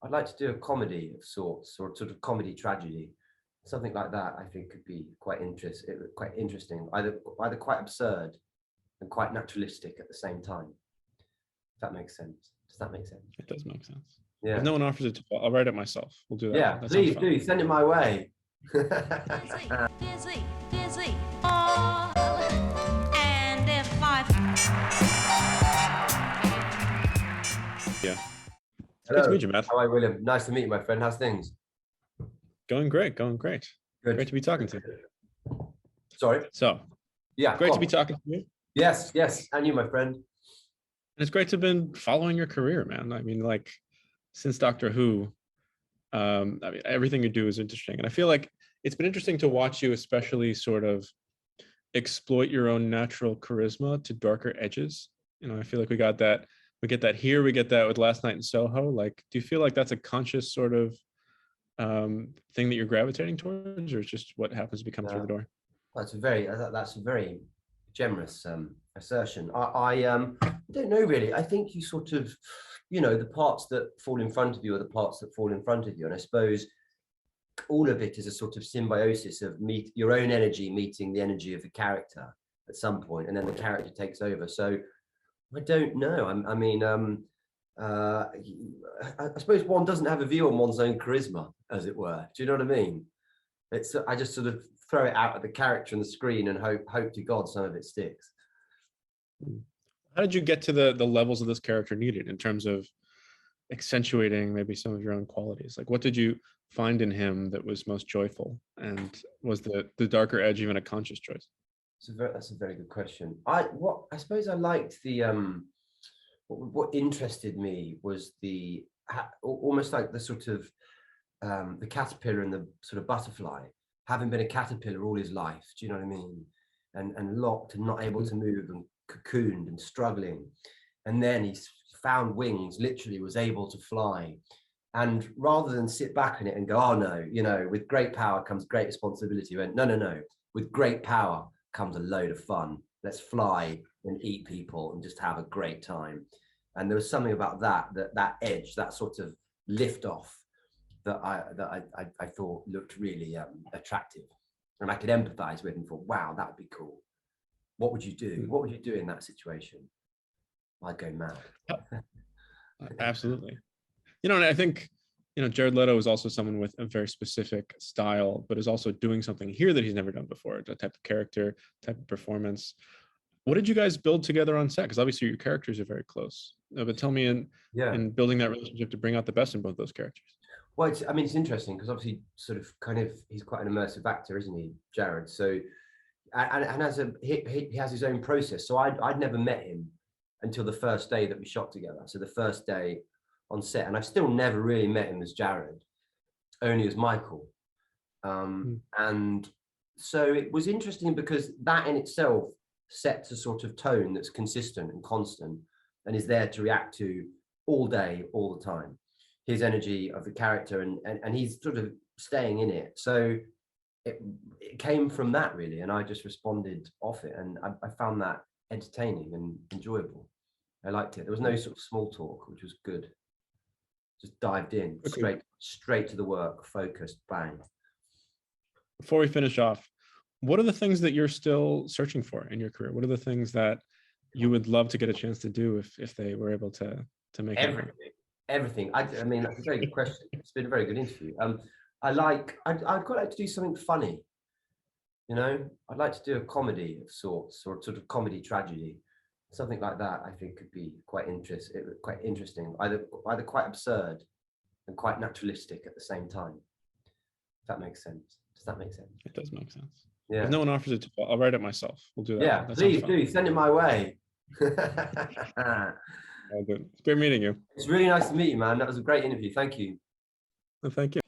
I'd like to do a comedy of sorts, or sort of comedy tragedy, something like that. I think could be quite interesting, either quite absurd and quite naturalistic at the same time. If that makes sense. Does that make sense? It does make sense. Yeah. If no one offers it, I'll write it myself. We'll do that. Yeah, That please do send it my way. Yeah. Hello. Good to meet you, Matt. How are you, William? Nice to meet you, my friend. How's things? Going great. Going great. Good. Great to be talking to you. Sorry. So, yeah, great to be talking to you. Yes, and you, my friend. And it's great to have been following your career, man. I mean, like, since Doctor Who, I mean, everything you do is interesting. And I feel like it's been interesting to watch you, especially sort of exploit your own natural charisma to darker edges. You know, I feel like we get that here, we get that with Last Night in Soho. Like, do you feel like that's a conscious sort of thing that you're gravitating towards, or it's just what happens to come through the door? That's a very generous assertion. I don't know really. I think you sort of, the parts that fall in front of you are the parts that fall in front of you, and I suppose all of it is a sort of symbiosis of your own energy meeting the energy of the character at some point, and then the character takes over. So I don't know. I suppose one doesn't have a view on one's own charisma, as it were. Do you know what I mean? I just sort of throw it out at the character on the screen and hope to God some of it sticks. How did you get to the levels of this character needed in terms of accentuating maybe some of your own qualities? Like, what did you find in him that was most joyful, and was the darker edge even a conscious choice? That's a very good question. I suppose I liked the what interested me was almost like the sort of the caterpillar and the sort of butterfly, having been a caterpillar all his life. Do you know what I mean? And locked and not able to move and cocooned and struggling, and then he found wings, literally was able to fly. And rather than sit back in it and go, oh no, with great power comes great responsibility, he went, no, with great power comes a load of fun. Let's fly and eat people and just have a great time. And there was something about that edge, that sort of lift off that I thought looked really attractive, and I could empathize with, and thought, wow, that would be cool. What would you do? What would you do in that situation? I'd go mad. Absolutely. And I think, Jared Leto is also someone with a very specific style, but is also doing something here that he's never done before, a type of character, type of performance. What did you guys build together on set? Because obviously your characters are very close. But tell me in building that relationship to bring out the best in both those characters. Well, it's interesting because obviously he's quite an immersive actor, isn't he, Jared? So, and he has his own process. So I'd never met him until the first day that we shot together. So the first day on set, and I've still never really met him as Jared, only as Michael. And so it was interesting because that in itself sets a sort of tone that's consistent and constant and is there to react to all day, all the time. His energy of the character, and he's sort of staying in it. So it came from that really, and I just responded off it, and I found that entertaining and enjoyable. I liked it. There was no sort of small talk, which was good. Just dived in, straight to the work, focused, bang. Before we finish off, what are the things that you're still searching for in your career? What are the things that you would love to get a chance to do if they were able to make everything? I mean, that's a very good question. It's been a very good interview. I'd quite like to do something funny. I'd like to do a comedy of sorts, or sort of comedy tragedy, something like that. I think could be quite interesting, either quite absurd and quite naturalistic at the same time. If that makes sense. Does that make sense? It does make sense. Yeah. If no one offers it, I'll write it myself. We'll do that. Yeah, please do send it my way. It's great meeting you. It's really nice to meet you, man. That was a great interview. Thank you. Well, thank you.